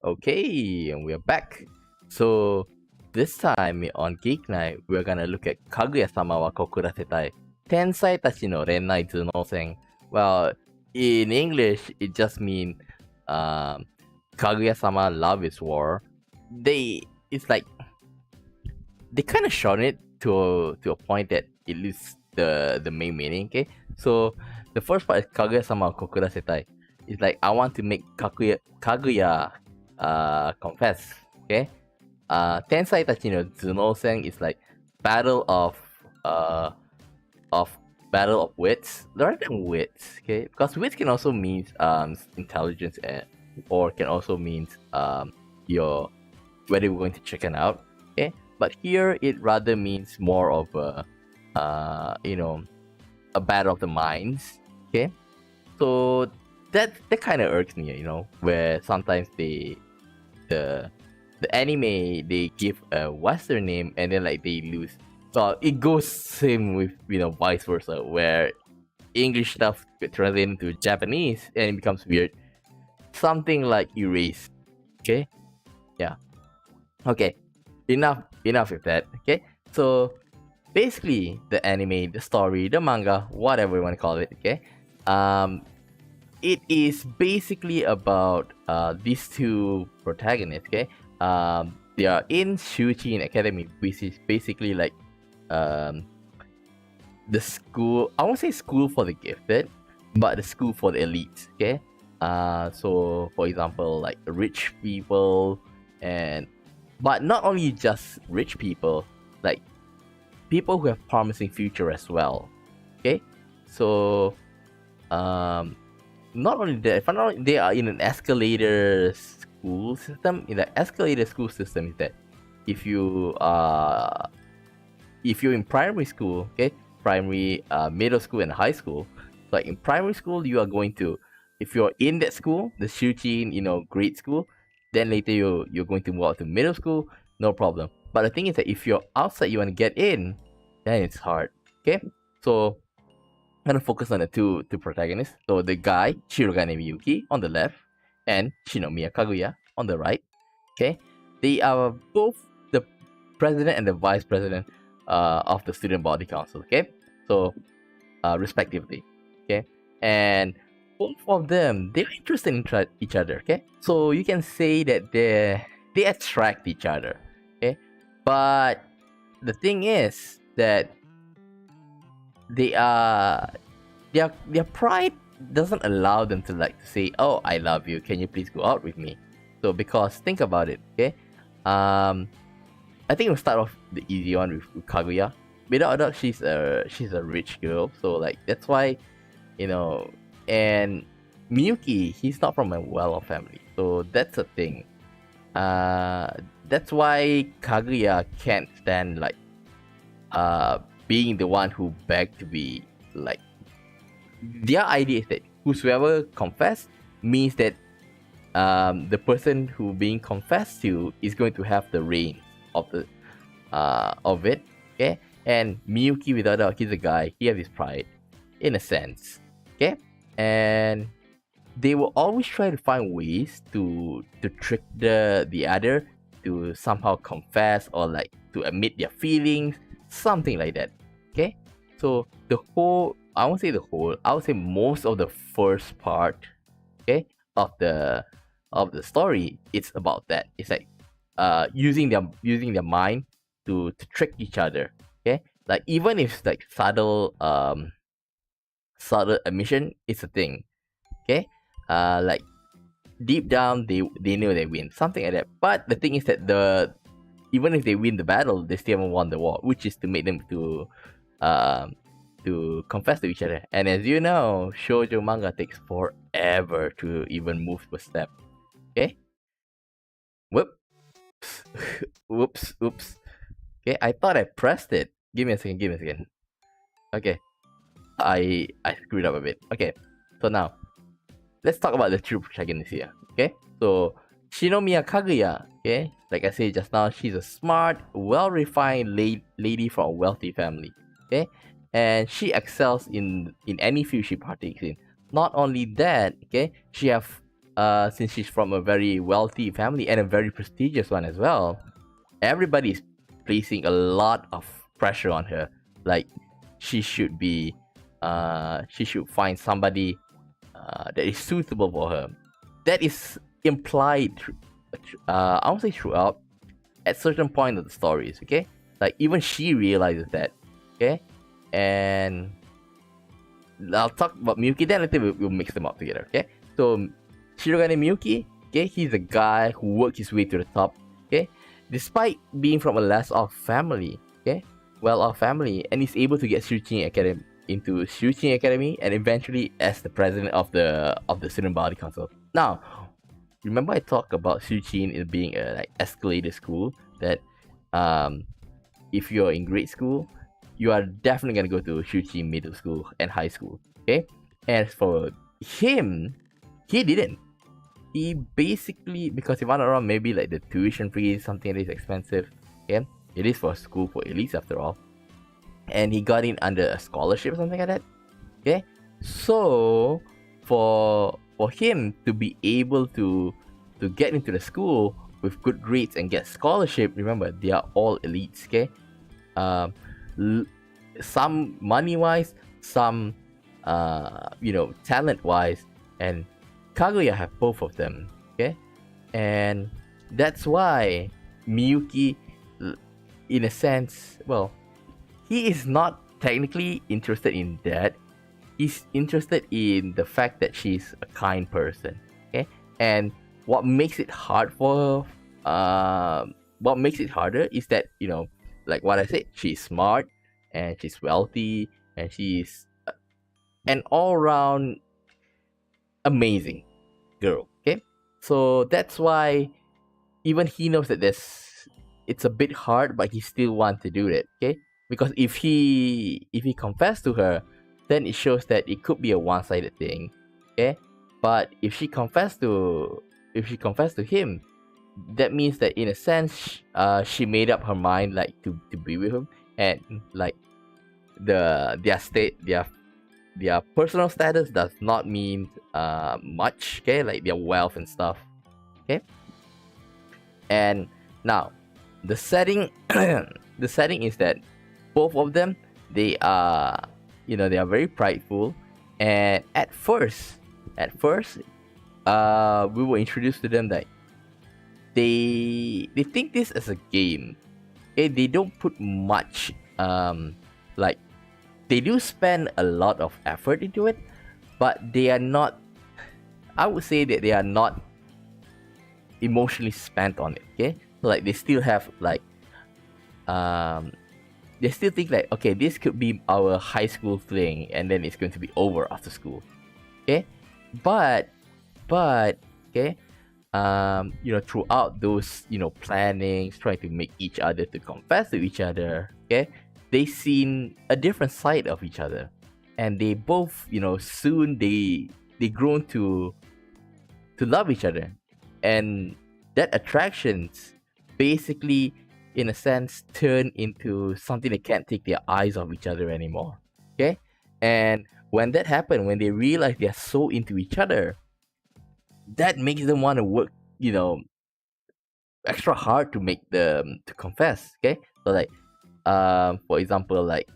Okay, and we're back. So this time on Geek Night, we're gonna look at Kaguya-sama wa Kokurasetai, Tensai tachi no Rennai Zunosen. Well, in English, it just means um, Kaguya-sama Love is War. It's like they kind of shorten it to a point that it loses the main meaning. Okay, so the first part is Kaguya-sama Kokurasetai. It's like I want to make Kaguya confess. Okay, Tensai Tachi no Zunosen is like battle uh of battle of wits rather than wits. Okay, because wits can also mean intelligence or can also mean your whether you're going to chicken out. Okay, but here it rather means more of a a battle of the minds. Okay, so that kind of irks me, where sometimes the anime they give a Western name and then like they lose. So it goes same with vice versa, where English stuff get translated into Japanese and it becomes weird. Something like erase. Okay, yeah. Okay, enough with that. Okay, so basically the anime, the story, the manga, whatever you want to call it. Okay, it is basically about these two protagonists. Okay, they are in Shuchin Academy, which is basically like the school. I won't say school for the gifted, but the school for the elites. Okay, so for example, like rich people but not only just rich people, like people who have promising future as well. Okay, so not only that, if I'm not, they are in an escalator school system. In the escalator school system is that if you're in primary school, okay, primary, middle school, and high school. Like in primary school, you are going to, if you're in that school, the Shuchin, grade school, then later you're going to move out to middle school, no problem. But the thing is that if you're outside, you want to get in, then it's hard. Okay, so I'm gonna focus on the two protagonists. So the guy Shirogane Miyuki on the left and Shinomiya Kaguya on the right. Okay, they are both the president and the vice president of the student body council. Okay, so respectively. Okay, and both of them, they're interested in each other. Okay, so you can say that they attract each other. Okay, but the thing is that their pride doesn't allow them to like to say, oh, I love you, can you please go out with me? So because think about it. Okay, I think we'll start off the easy one with Kaguya. Without a doubt, she's a rich girl, so like that's why, and Miyuki, he's not from a well-off family, so that's a thing. That's why Kaguya can't stand like being the one who begged to be like. Their idea is that whosoever confess means that the person who being confessed to is going to have the reign of the of it. Okay, and Miyuki, without doubt, he's a guy. He has his pride, in a sense. Okay, and they will always try to find ways to trick the other to somehow confess or like to admit their feelings, something like that. Okay, so the whole, I won't say the whole, I would say most of the first part, okay, of the story, it's about that. It's like using their mind to trick each other. Okay, like even if it's like subtle admission, it's a thing. Okay, like deep down they know they win, something like that. But the thing is that even if they win the battle, they still haven't won the war, which is to make them to confess to each other. And as you know, shoujo manga takes forever to even move to a step. Okay, whoops. Oops. Okay, I thought I pressed it. Give me a second. Okay, I screwed up a bit. Okay, so now let's talk about the true protagonist here. Okay, so Shinomiya Kaguya. Okay, like I said just now, she's a smart, well-refined lady from a wealthy family. Okay, and she excels in any field she partakes in. Not only that, okay, she have since she's from a very wealthy family and a very prestigious one as well, everybody's placing a lot of pressure on her. Like she should be, she should find somebody that is suitable for her. That is implied, I won't say throughout, at certain point of the stories. Okay, like even she realizes that. Okay, and I'll talk about Miyuki then. Later we'll mix them up together. Okay, so Shirogane Miyuki. Okay, he's a guy who worked his way to the top. Okay, despite being from a less off family. Okay, well-off family, and he's able to get Shuchin Academy into Shuchin Academy, and eventually as the president of the Student Body Council. Now, remember I talked about Shuchin as being a like escalator school that, if you're in grade school, you are definitely gonna go to Shuchin Middle School and High School. Okay, as for him, he didn't. He basically, because if I'm not wrong, maybe like the tuition fee is something that is expensive. Okay, it is for a school for elites after all, and he got in under a scholarship or something like that. Okay, so for him to be able to get into the school with good grades and get scholarship, remember they are all elites. Okay, some money wise, some talent wise, and Kaguya have both of them. Okay, and that's why Miyuki, in a sense, well, he is not technically interested in that. He's interested in the fact that she's a kind person. Okay, and what makes it hard for what makes it harder is that, like what I said, she's smart and she's wealthy and she's an all-round amazing girl. Okay, so that's why even he knows that it's a bit hard, but he still wants to do it. Okay, because if he confessed to her, then it shows that it could be a one-sided thing. Okay, but if she confessed to him, that means that in a sense, she made up her mind like to be with him, and like their personal status does not mean much. Okay, like their wealth and stuff. Okay, and now the setting the setting is that both of them, they are very prideful, and at first we were introduced to them that they think this as a game. Okay, they don't put much like, they do spend a lot of effort into it, but they are not, I would say that they are not emotionally spent on it. Okay, so like they still have like they still think like, okay, this could be our high school thing and then it's going to be over after school. Okay, but okay, throughout those plannings, trying to make each other to confess to each other, okay, they seen a different side of each other, and they both soon they grown to love each other, and that attractions basically, in a sense, turn into something they can't take their eyes off each other anymore. Okay, and when that happened, when they realize they are so into each other, that makes them want to work extra hard to make them to confess. Okay, so like for example, like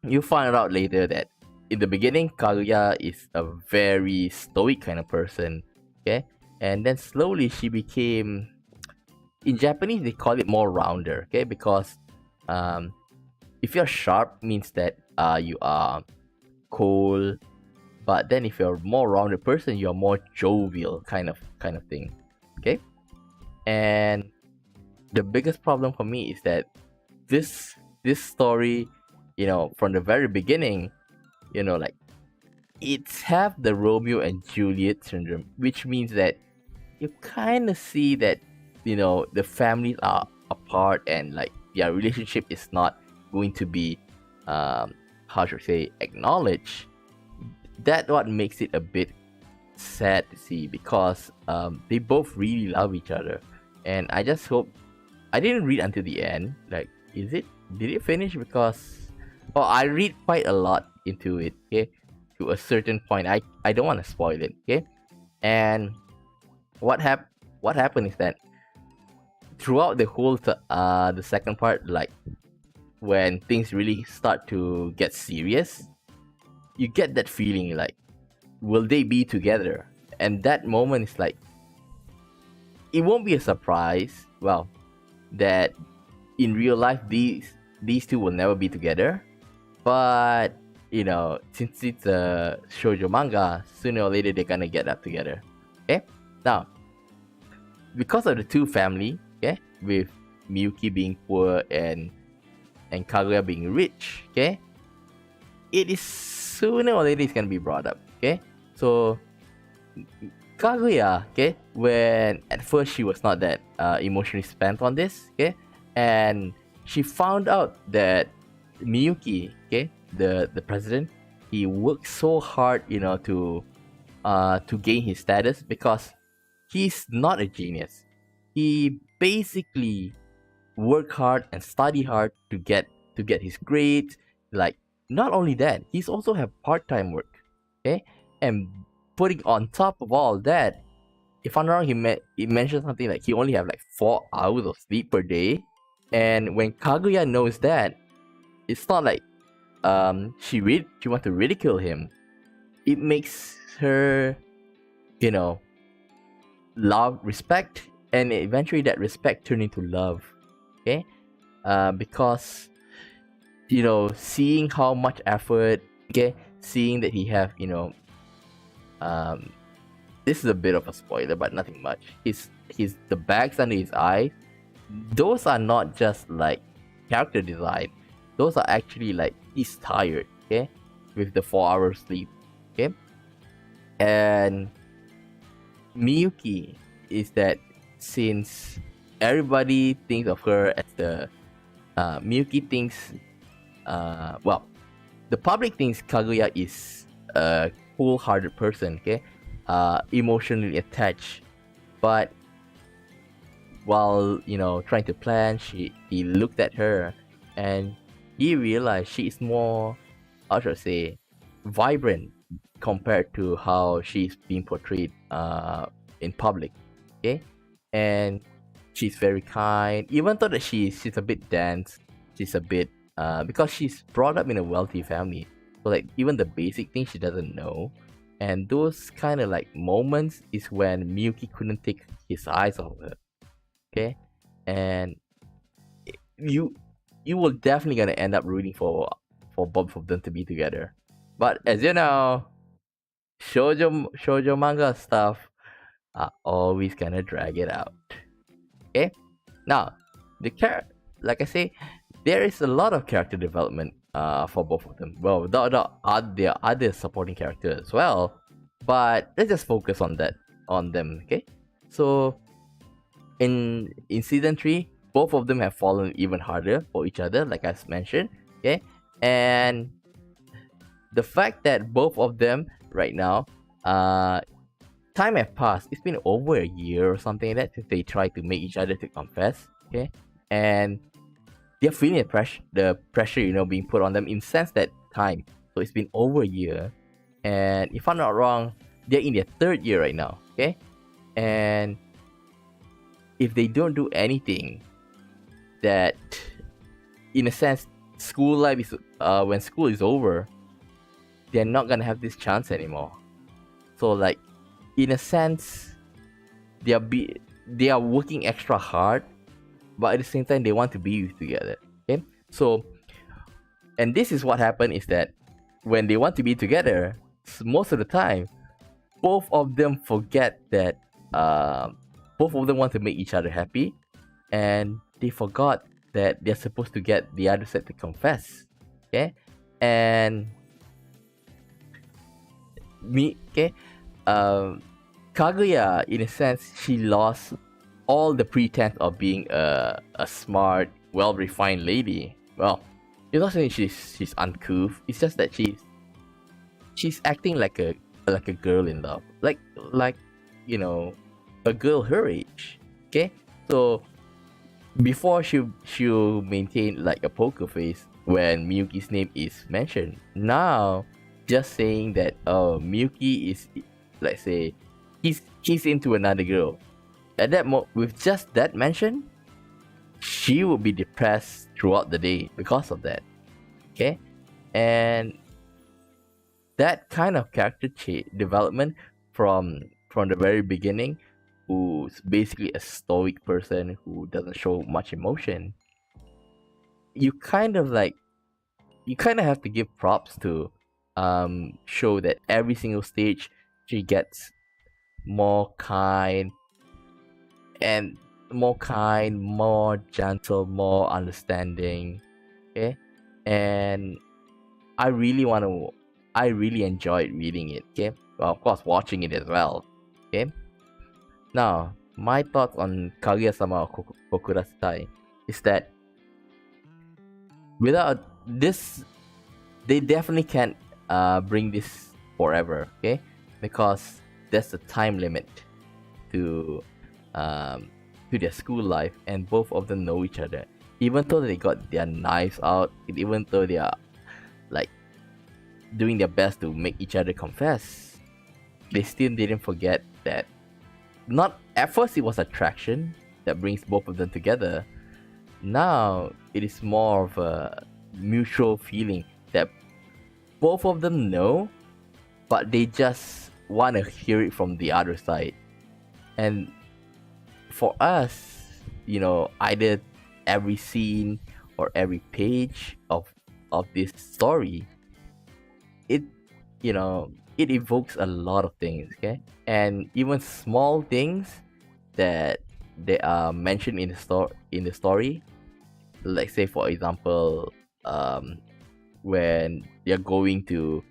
you find out later that in the beginning, Kaguya is a very stoic kind of person. Okay, and then slowly she became, in Japanese they call it more rounder. Okay, because if you're sharp means that you are cold, but then if you're a more rounded person, you're more jovial kind of thing. Okay, and the biggest problem for me is that this story, from the very beginning, like it's have the Romeo and Juliet syndrome, which means that you kind of see that the families are apart, and like their relationship is not going to be how should I say, acknowledged. That what makes it a bit sad to see, because they both really love each other, and I just hope, I didn't read until the end, like did it finish, because I read quite a lot into it. Okay, to a certain point, I don't want to spoil it. Okay, And what happened is that throughout the whole the second part, like when things really start to get serious, you get that feeling like, will they be together? And that moment is like, it won't be a surprise, well, that in real life these two will never be together. But since it's a shoujo manga, sooner or later they're gonna get up together. Okay, now because of the two family, okay, with Miyuki being poor and Kaguya being rich, okay, it is sooner or later it's gonna be brought up. Okay, so Kaguya, okay, when at first she was not that emotionally spent on this, okay, and she found out that Miyuki, okay, the president, he worked so hard, to gain his status, because he's not a genius. He basically worked hard and study hard to get his grades. Like, not only that, he's also have part-time work, okay, and putting on top of all that, if I'm not wrong, he mentioned something like he only have like 4 hours of sleep per day. And when Kaguya knows that, it's not like she want to ridicule him. It makes her, love, respect, and eventually that respect turn into love. Okay, because seeing how much effort, okay, seeing that he have, this is a bit of a spoiler, but nothing much. His the bags under his eyes, those are not just like character design. Those are actually like he's tired, okay, with the 4 hours sleep, okay. And Miyuki is that, since everybody thinks of her as the Miyuki thinks, well, the public thinks Kaguya is a cool-hearted person, okay, emotionally attached, but while trying to plan, he looked at her and he realized she is more, how should I say, vibrant compared to how she's being portrayed in public, okay. And she's very kind, even though that she's a bit dense. She's a bit because she's brought up in a wealthy family, so like even the basic things she doesn't know. And those kind of like moments is when Miyuki couldn't take his eyes off her, okay. And you will definitely gonna end up rooting for both of them to be together. But as you know, shoujo manga stuff are always gonna drag it out. Okay, now like I say, there is a lot of character development for both of them. Well, there are other supporting characters as well, but let's just focus on them. Okay, so in season 3, both of them have fallen even harder for each other, like I mentioned. Okay, and the fact that both of them right now, time have passed. It's been over a year or something like that since they tried to make each other to confess. Okay, and they're feeling the pressure, being put on them in sense that time. So it's been over a year, and if I'm not wrong, they're in their 3rd year right now. Okay, and if they don't do anything, that in a sense, school life is when school is over, they're not gonna have this chance anymore. So like, in a sense, they are working extra hard, but at the same time they want to be together. Okay, so, and this is what happened is that when they want to be together, most of the time, both of them forget that both of them want to make each other happy, and they forgot that they're supposed to get the other side to confess. Okay, and Kaguya, in a sense, she lost all the pretense of being a smart, well-refined lady. Well, it's not saying she's uncouth. It's just that she's acting like a girl in love, like a girl her age. Okay, so before she'll maintain like a poker face when Miyuki's name is mentioned. Now, just saying that Miyuki is, let's say, he's into another girl. At that with just that mention, she would be depressed throughout the day because of that. Okay, and that kind of character development from the very beginning, who's basically a stoic person who doesn't show much emotion, you kind of have to give props to show that every single stage she gets more kind and more gentle, more understanding. Okay, and I really enjoyed reading it. Okay, well, of course, watching it as well. Okay, now my thoughts on Kaguya-sama or Kokurasetai is that without this, they definitely can't bring this forever. Okay, because there's a time limit to their school life, and both of them know each other. Even though they got their knives out, even though they are like doing their best to make each other confess, they still didn't forget that. Not at first, it was attraction that brings both of them together. Now it is more of a mutual feeling that both of them know, but they just want to hear it from the other side. And for us, either every scene or every page of this story, it it evokes a lot of things. Okay, and even small things that they are mentioned in the story, like say for example, when they're going to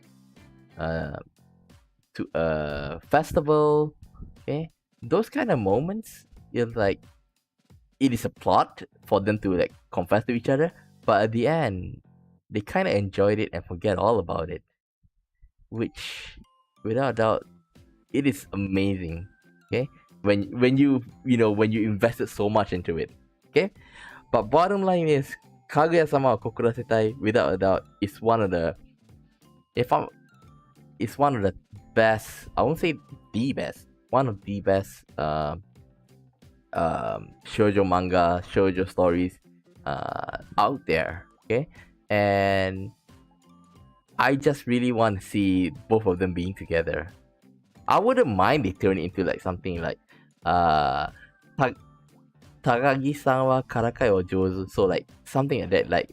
a festival. Okay, those kind of moments, it's like it is a plot for them to like confess to each other, but at the end they kind of enjoyed it and forget all about it, which without doubt it is amazing. Okay, when you invested so much into it. Okay, but bottom line is Kaguya-sama or Kokurasetai, without a doubt, is one of the if I'm it's one of the best. I won't say the best. One of the best shoujo manga, shoujo stories out there. Okay, and I just really want to see both of them being together. I wouldn't mind they turn into like something like Ta- Takagi-san wa Karakai o Jozu, so like something like that, like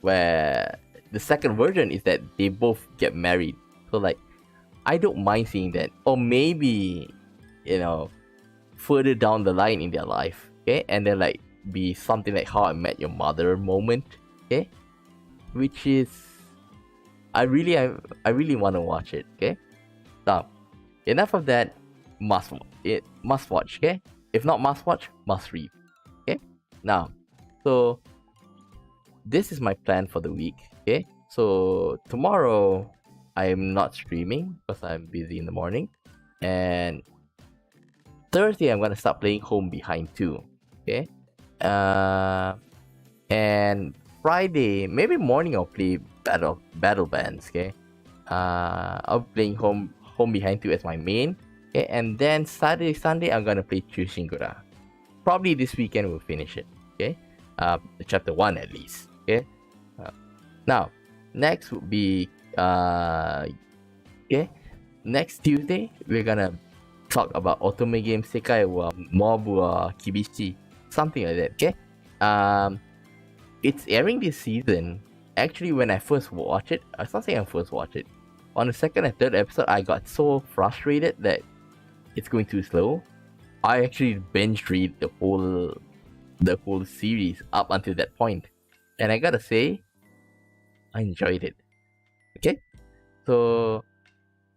where the second version is that they both get married. So like I don't mind seeing that, or maybe further down the line in their life, okay, and then like be something like How I Met Your Mother moment, okay, which is I really want to watch it. Okay, now enough of that. Must watch. Okay, if not must watch, must read. Okay, now so this is my plan for the week. Okay, so tomorrow I'm not streaming because I'm busy in the morning, and Thursday I'm gonna start playing Home Behind 2. Okay, and Friday maybe morning I'll play battle bands. Okay, I'll be playing Home Behind 2 as my main. Okay, and then Saturday Sunday I'm gonna play Chushingura. Probably this weekend we'll finish it. Okay, chapter 1 at least. Okay, now next would be next Tuesday we're gonna talk about Otome Game Sekai wa Mobu wa Kibishi, something like that. Okay, it's airing this season. Actually, when I first watched it, I was not saying I first watched it. On the second and third episode, I got so frustrated that it's going too slow. I actually binge read the whole series up until that point, and I gotta say, I enjoyed it. Okay, so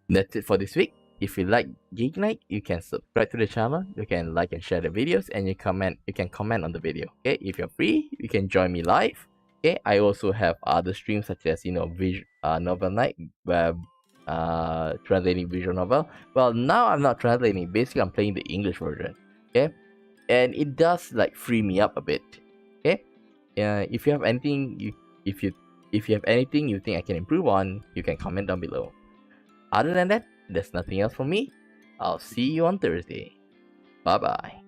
that's it for this week. If you like Geek Night, you can subscribe to the channel, you can like and share the videos, and you can comment on the video. Okay, if you're free, you can join me live. Okay, I also have other streams such as novel night, where translating visual novel. Well, now I'm not translating. Basically, I'm playing the English version. Okay, and it does like free me up a bit. Okay, if you have anything if you have anything you think I can improve on, you can comment down below. Other than that, there's nothing else from me. I'll see you on Thursday. Bye bye.